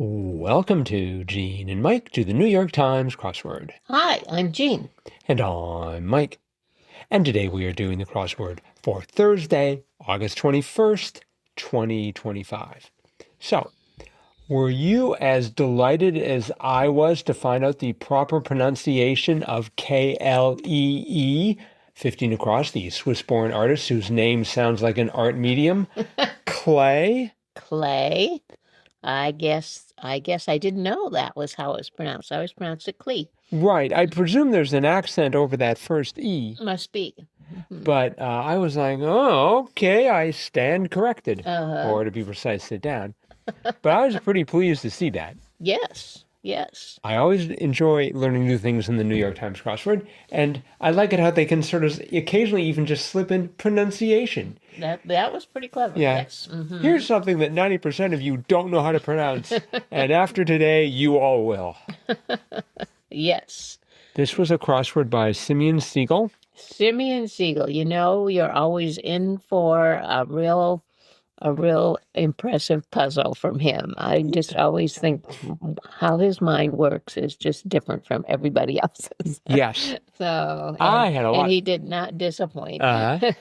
Welcome to Gene and Mike to the New York Times crossword. Hi, I'm Jean. And I'm Mike. And today we are doing the crossword for Thursday, August 21st, 2025. So, were you as delighted as I was to find out the proper pronunciation of Klee, 15 across, the Swiss-born artist whose name sounds like an art medium? Clay? Clay. I guess I didn't know that was how it was pronounced. I always pronounced it Clee. Right. I presume there's an accent over that first E. Must be. But I was like, oh, okay, I stand corrected. Uh-huh. Or to be precise, sit down. But I was pretty pleased to see that. Yes. I always enjoy learning new things in the New York Times crossword, and I like it how they can sort of occasionally even just slip in pronunciation. That was pretty clever. Yeah. Yes. Mm-hmm. Here's something that 90% of you don't know how to pronounce, and after today, you all will. Yes. This was a crossword by Simeon Seigel. Simeon Seigel. You know, you're always in for a real impressive puzzle from him. I just always think how his mind works is just different from everybody else's. Yes. So I had a lot. And he did not disappoint. I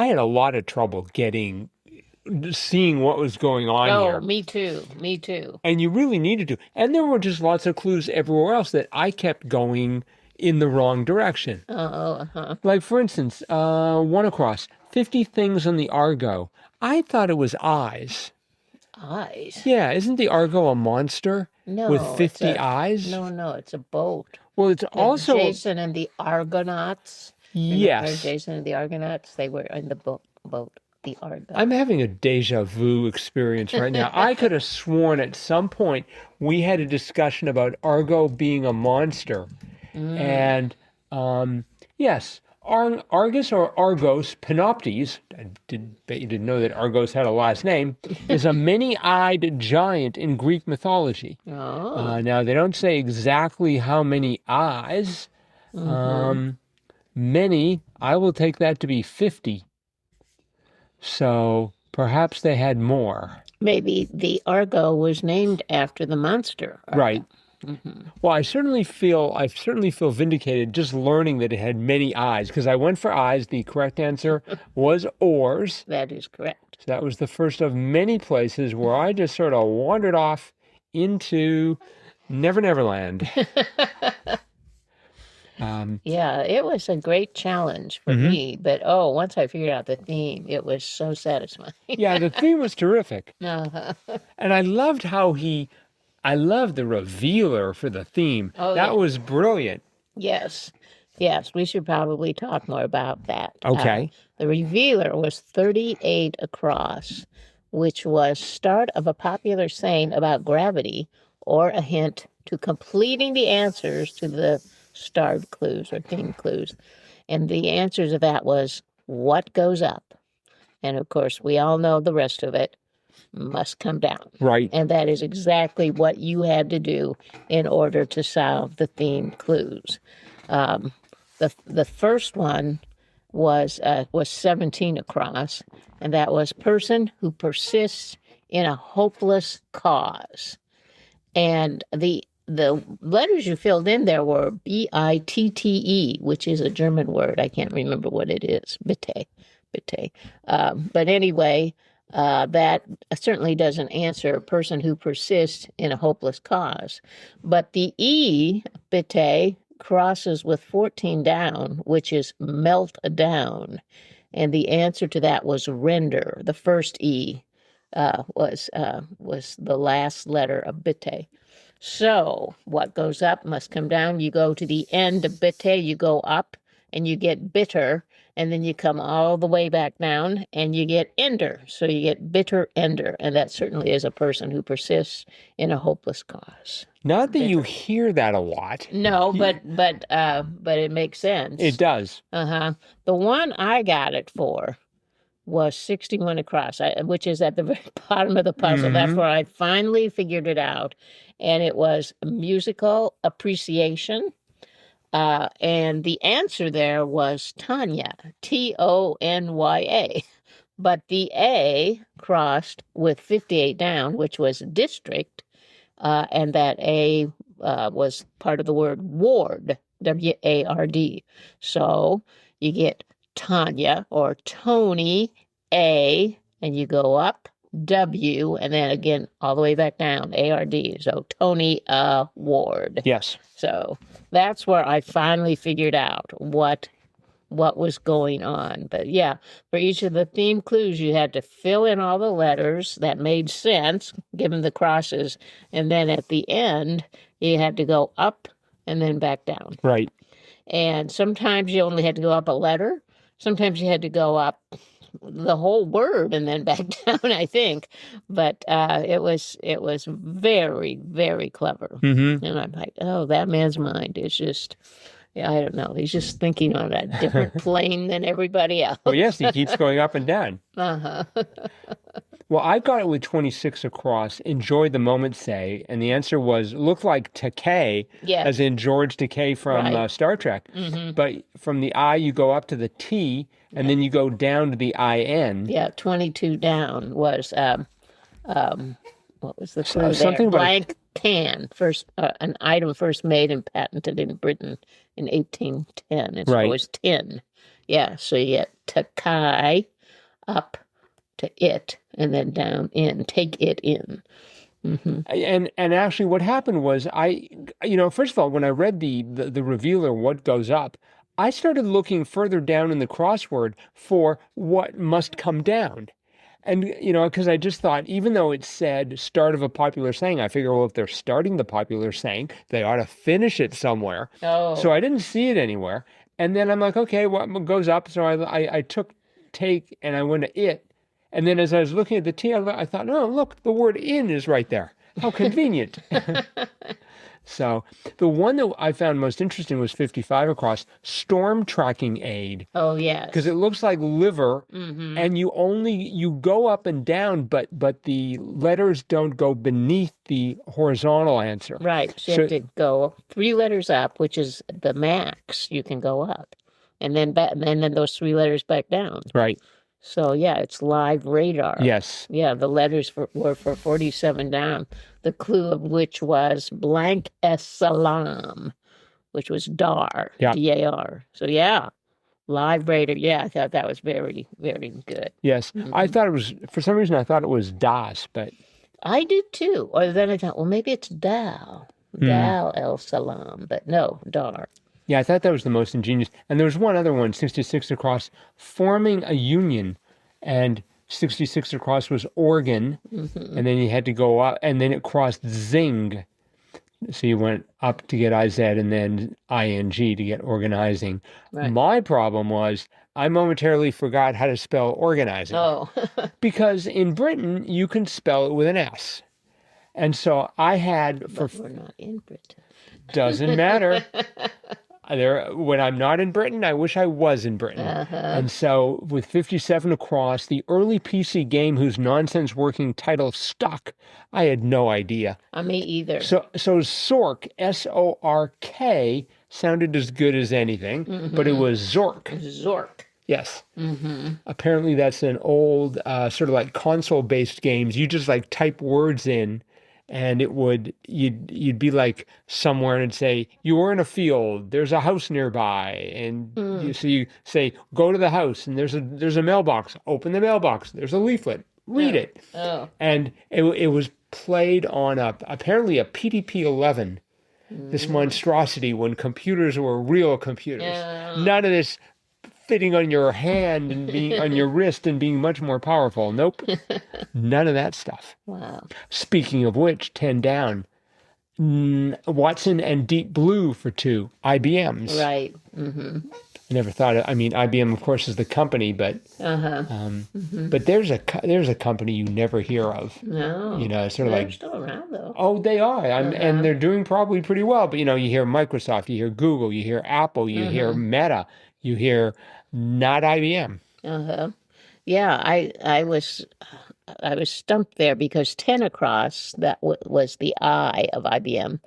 had a lot of trouble seeing what was going on here. Oh, me too. And you really needed to. And there were just lots of clues everywhere else that I kept going in the wrong direction. Like, for instance, one across, 50 things on the Argo. I thought it was eyes. Eyes? Yeah, isn't the Argo a monster with 50 eyes? No, it's a boat. Well, it's also... Jason and the Argonauts. Yes. Remember Jason and the Argonauts? They were in the boat, the Argo. I'm having a deja vu experience right now. I could have sworn at some point we had a discussion about Argo being a monster. And, yes, Argus or Argos Panoptes, I bet you didn't know that Argos had a last name, is a many-eyed giant in Greek mythology. Oh. Now, they don't say exactly how many eyes. Many, I will take that to be 50. So perhaps they had more. Maybe the Argo was named after the monster. Argo. Right. Well, I certainly feel vindicated just learning that it had many eyes, because I went for eyes. The correct answer was oars. That is correct. So that was the first of many places where I just sort of wandered off into Never Never Land. Yeah, it was a great challenge for me, but once I figured out the theme, it was so satisfying. Yeah, the theme was terrific. Uh-huh. And I loved I loved the revealer for the theme. Oh, that yeah. was brilliant. Yes, we should probably talk more about that. Okay. The revealer was 38 across, which was start of a popular saying about gravity or a hint to completing the answers to the starred clues or theme clues. And the answer to that was what goes up. And of course, we all know the rest of it must come down. Right. And that is exactly what you had to do in order to solve the theme clues. The first one was 17 across, and that was person who persists in a hopeless cause. And the letters you filled in there were bitte, which is a German word. I can't remember what it is. Bitte. But anyway, that certainly doesn't answer a person who persists in a hopeless cause. But the E, bitte, crosses with 14 down, which is melt down. And the answer to that was render. The first E was the last letter of bitte. So what goes up must come down. You go to the end of bitte, you go up, and you get bitter, and then you come all the way back down, and you get ender. So you get bitter ender, and that certainly is a person who persists in a hopeless cause. Not that you hear that a lot. No, but it makes sense. It does. The one I got it for was 61 across, which is at the very bottom of the puzzle. That's where I finally figured it out. And it was musical appreciation. And the answer there was Tanya, Tonya. But the A crossed with 58 down, which was district, and that A was part of the word ward, W-A-R-D. So you get Tanya or Tony, A, and you go up, W, and then again all the way back down, A-R-D. So Tony Ward. Yes. So that's where I finally figured out what was going on. But yeah, for each of the theme clues, you had to fill in all the letters that made sense, given the crosses. And then at the end, you had to go up and then back down. Right. And sometimes you only had to go up a letter. Sometimes you had to go up the whole word and then back down, I think. But it was very, very clever. Mm-hmm. And I'm like, oh, that man's mind is just... Yeah, I don't know. He's just thinking on a different plane than everybody else. Well, yes, he keeps going up and down. Uh-huh. Well, I got it with 26 across. Enjoy the moment, say. And the answer was, looked like Takei, Yes. as in George Takei from Right. Star Trek. Mm-hmm. But from the I, you go up to the T, and then you go down to the IN. Yeah, 22 down was, what was the clue there? Something about Blank can. First, an item first made and patented in Britain in 1810. And so Right. it was tin. Yeah, so you get Takai, up to it, and then down in. Take it in. Mm-hmm. And actually what happened was first of all, when I read the revealer, what goes up, I started looking further down in the crossword for what must come down. And, because I just thought, even though it said start of a popular saying, I figure, well, if they're starting the popular saying, they ought to finish it somewhere. Oh. So I didn't see it anywhere. And then I'm like, okay, what goes up? So I took take and I went to it. And then as I was looking at the T, I thought, oh, look, the word in is right there. How convenient. So the one that I found most interesting was 55 across, storm tracking aid. Oh, yes. Because it looks like liver, Mm-hmm. and you go up and down, but the letters don't go beneath the horizontal answer. Right. So you have to go 3 letters up, which is the max you can go up. And then then those 3 letters back down. Right. So yeah, it's live radar. Yes. Yeah, the letters were for 47 down. The clue of which was blank es salam, which was dar, Yeah. D-A-R. So yeah, live radar. Yeah, I thought that was very, very good. Yes. Mm-hmm. I thought it was, for some reason, I thought it was das, but I did too. Or then I thought, well, maybe it's Dal el salam, but no, dar. yeah, I thought that was the most ingenious. And there was one other one, 66 across, forming a union, and 66 across was organ, Mm-hmm. and then you had to go up, and then it crossed zing. So you went up to get IZ and then ING to get organizing. Right. My problem was I momentarily forgot how to spell organizing. Oh, Because in Britain, you can spell it with an S. And so I had, but we're not in Britain. doesn't matter. When I'm not in Britain, I wish I was in Britain. Uh-huh. And so with 57 across, the early PC game whose nonsense working title stuck, I had no idea. Me either. So Sork, S-O-R-K, sounded as good as anything, but it was Zork. Zork. Yes. Mm-hmm. Apparently that's an old sort of like console-based games. You just like type words in, and you'd be like somewhere and it'd say, you were in a field, there's a house nearby, and you say, go to the house, and there's a mailbox, open the mailbox, there's a leaflet, read it. Oh. And it was played on apparently a PDP-11, this monstrosity when computers were real computers. Yeah. None of this fitting on your hand and being on your wrist and being much more powerful. Nope. None of that stuff. Wow. Speaking of which, 10 down. Watson and Deep Blue for 2. IBMs. Right. Mm-hmm. I never thought of, IBM, of course, is the company, but but there's a company you never hear of. No. Sort of They're like, still around though. oh, they are, and they're doing probably pretty well. But you hear Microsoft, you hear Google, you hear Apple, you hear Meta, you hear not IBM. Uh-huh. Yeah, I was stumped there because 10 across, that was the I of IBM,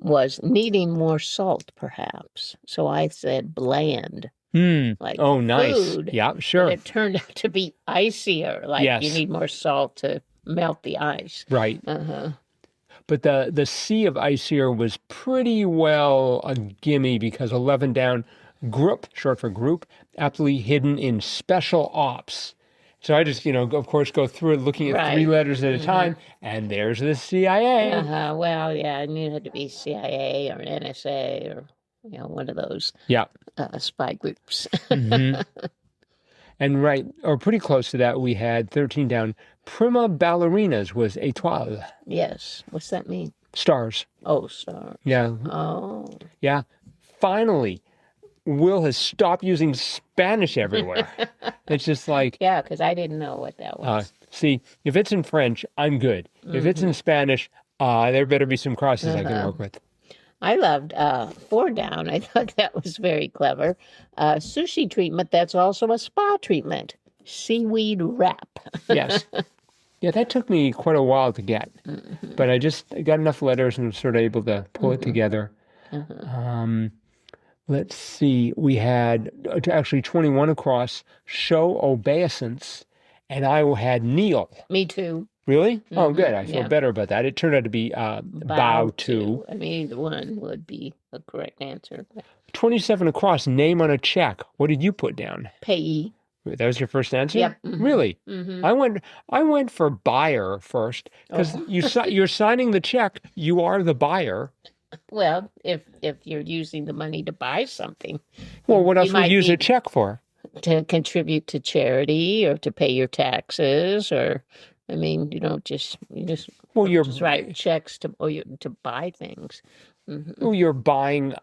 was needing more salt, perhaps. So I said bland, like Oh, nice. food. Yeah, sure. But it turned out to be icier, like Yes. you need more salt to melt the ice. Right. Uh-huh. But the C of icier was pretty well a gimme because 11 down, group, short for group, aptly hidden in special ops. So I just, of course, go through it looking at three Right. letters at a time, and there's the CIA. Well, yeah, and you had to be CIA or NSA or one of those Yeah. spy groups. hmm And right, or pretty close to that, we had 13 down. Prima ballerinas was étoile. Yes. What's that mean? Stars. Oh, star. Yeah. Oh. Yeah. Finally, Will has stopped using Spanish everywhere. It's just like, Yeah, because I didn't know what that was. see, if it's in French, I'm good. If it's in Spanish, there better be some crosses I can work with. I loved 4 down. I thought that was very clever. Sushi treatment, that's also a spa treatment. Seaweed wrap. Yes. Yeah, that took me quite a while to get. But I got enough letters and was sort of able to pull it together. Let's see. We had actually 21 across, show obeisance, and I had kneel. Me too. Really? Oh, good. I feel yeah. better about that. It turned out to be bow to. I mean, either one would be a correct answer. 27 across, name on a check. What did you put down? Payee. That was your first answer? Yep. Really? I went for buyer first because you're signing the check. You are the buyer. Well, if you're using the money to buy something. Well, what else you would might you use a need check for? To contribute to charity or to pay your taxes or, I mean, you just write checks to buy things. Well, you're buying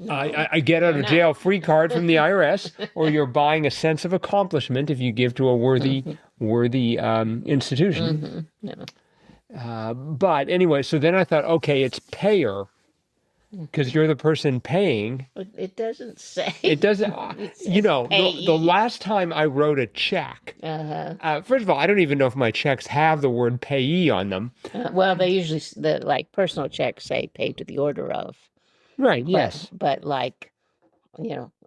I get out of jail free card from the IRS, or you're buying a sense of accomplishment if you give to a worthy institution. But anyway, so then I thought, okay, it's payer because you're the person paying. It doesn't say. It doesn't. Payee. The last time I wrote a check, first of all, I don't even know if my checks have the word payee on them. Well, they usually personal checks say paid to the order of. Right. Yes. But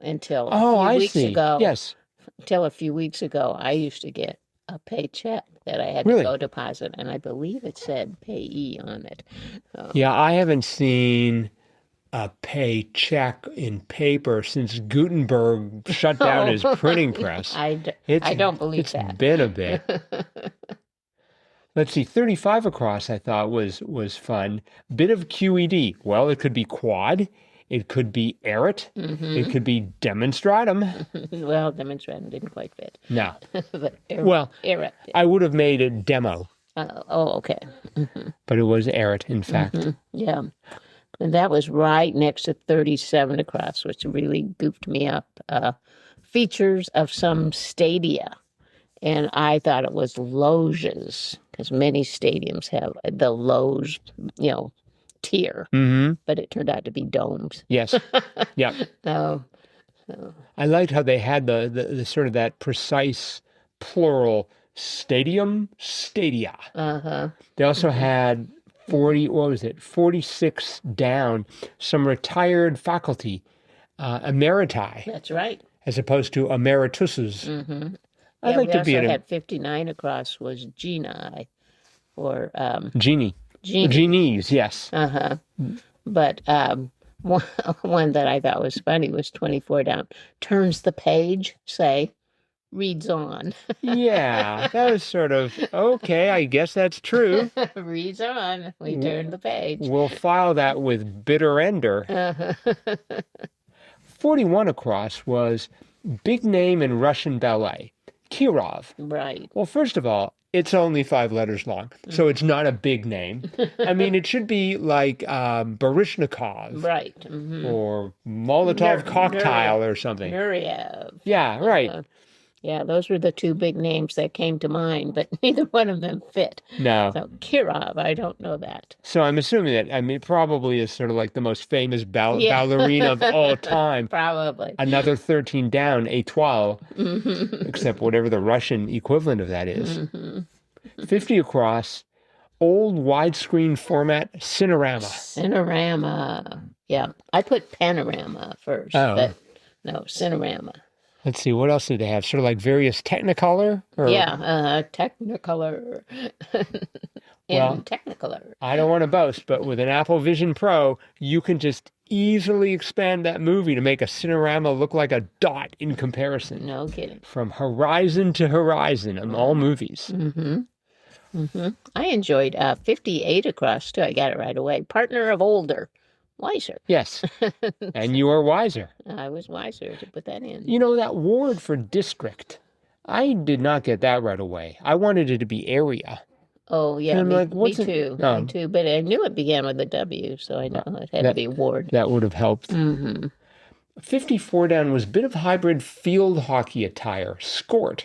until I weeks see. ago. Yes. Until a few weeks ago, I used to get a paycheck that I had Really? to go deposit, and I believe it said payee on it. Yeah, I haven't seen a paycheck in paper since Gutenberg shut down his printing press. I don't believe that. It's been a bit. Let's see, 35 across I thought was fun. Bit of QED. Well, it could be quad. It could be erit. It could be demonstratum. Well, demonstratum didn't quite fit. No. But erit. I would have made a demo. Okay. But it was erit, in fact. Yeah. And that was right next to 37 across, which really goofed me up. Features of some stadia. And I thought it was loges, because many stadiums have the loge, tier. But it turned out to be domes. Yes. Yeah. So. I liked how they had the sort of that precise plural stadium, stadia. They also had 46 down, some retired faculty, emeriti. That's right. As opposed to emerituses. I'd like to be in. We also had 59 across was Geni, or Genie. Genies, yes. But one that I thought was funny was 24 down. Turns the page, say, reads on. Yeah, that was sort of, okay, I guess that's true. Reads on. We turned the page. We'll file that with bitter ender. 41 across was big name in Russian ballet. Kirov. Right. Well, first of all, it's only 5 letters long, so it's not a big name. I mean, it should be like Baryshnikov. Right. Or Molotov cocktail or something. Nureyev. Yeah, right. Yeah, those were the 2 big names that came to mind, but neither one of them fit. No. So Kirov, I don't know that. So I'm assuming that, it probably is sort of like the most famous ballerina of all time. Probably. Another 13 down, étoile, except whatever the Russian equivalent of that is. 50 across, old widescreen format Cinerama. Cinerama. Yeah, I put Panorama first, but no, Cinerama. Let's see, what else did they have? Sort of like various Technicolor? Yeah, Technicolor. Well, Technicolor. I don't want to boast, but with an Apple Vision Pro, you can just easily expand that movie to make a Cinerama look like a dot in comparison. No kidding. From horizon to horizon on all movies. I enjoyed 58 across, too. I got it right away. Partner of older, wiser. Yes. And you are wiser. I was wiser to put that in. You know, that word for district, I did not get that right away. I wanted it to be area. Oh, yeah, And I'm me, like, me what's it- too. Oh. Me too. But I knew it began with a W, so I know it had to be ward. That would have helped. 54 down was a bit of hybrid field hockey attire. Skort.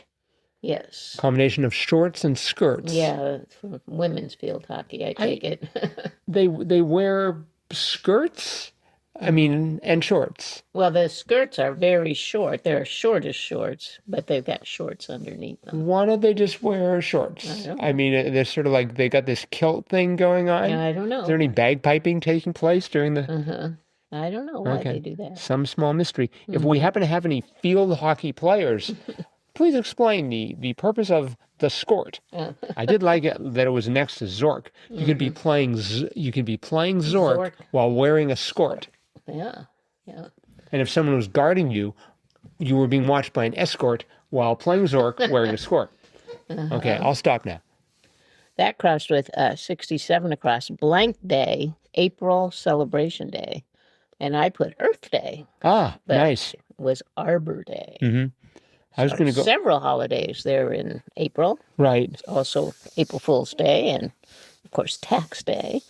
Yes. Combination of shorts and skirts. Yeah, for women's field hockey, I take it. They wear skirts, and shorts. Well, the skirts are very short. They're short as shorts, but they've got shorts underneath them. Why don't they just wear shorts? I don't They're sort of like they got this kilt thing going on. Yeah, I don't know. Is there any bagpiping taking place during the... I don't know why they do that. Some small mystery. If we happen to have any field hockey players, please explain the purpose of the skort. I did like it that it was next to Zork. You could be playing Zork while wearing a skort. Yeah, yeah. And if someone was guarding you, you were being watched by an escort while playing Zork wearing a skort. Okay, I'll stop now. That crossed with 67 across. Blank Day, April Celebration Day. And I put Earth Day. Ah, but nice. It was Arbor Day. I was going to go... Several holidays there in April. Right. Also April Fool's Day and, of course, Tax Day.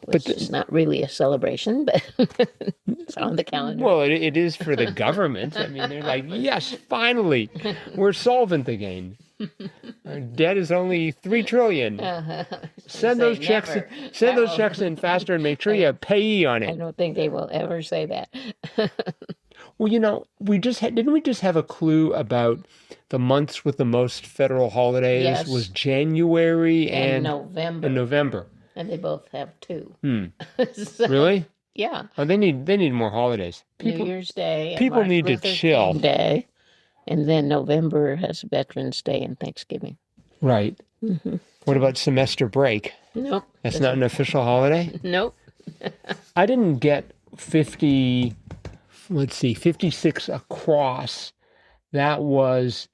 Which is not really a celebration, but it's on the calendar. Well, it is for the government. They're like, yes, finally, we're solvent again. Our debt is only $3 trillion. Send those checks. Send those checks in faster and make sure you have payee on I it. don't think they will ever say that. Well, we just didn't we just have a clue about the months with the most federal holidays? Yes. Was January And and November. November. And they both have two. So, Really? yeah. Oh, they need more holidays. New Year's Day. and people Martin need to Luther chill. King Day. And then November has Veterans Day and Thanksgiving. Right. What about semester break? Nope. That's not an official holiday? Nope. I didn't get 56 across. That was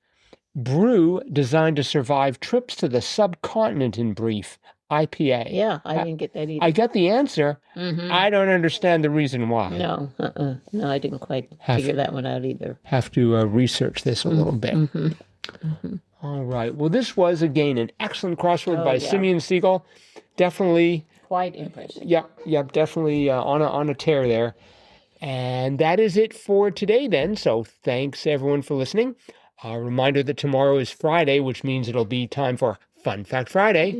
brew designed to survive trips to the subcontinent in brief. IPA. Yeah, I didn't get that either. I got the answer. I don't understand the reason why. No, no, I didn't quite figure that one out either. Have to research this a little bit. All right. Well, this was, again, an excellent crossword by Simeon Seigel. Definitely. Quite impressive. Yep, definitely on a tear there. And that is it for today then. So thanks, everyone, for listening. A reminder that tomorrow is Friday, which means it'll be time for Fun Fact Friday.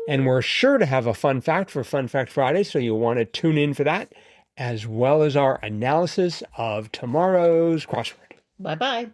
And we're sure to have a fun fact for Fun Fact Friday, so you'll want to tune in for that, as well as our analysis of tomorrow's crossword. Bye-bye.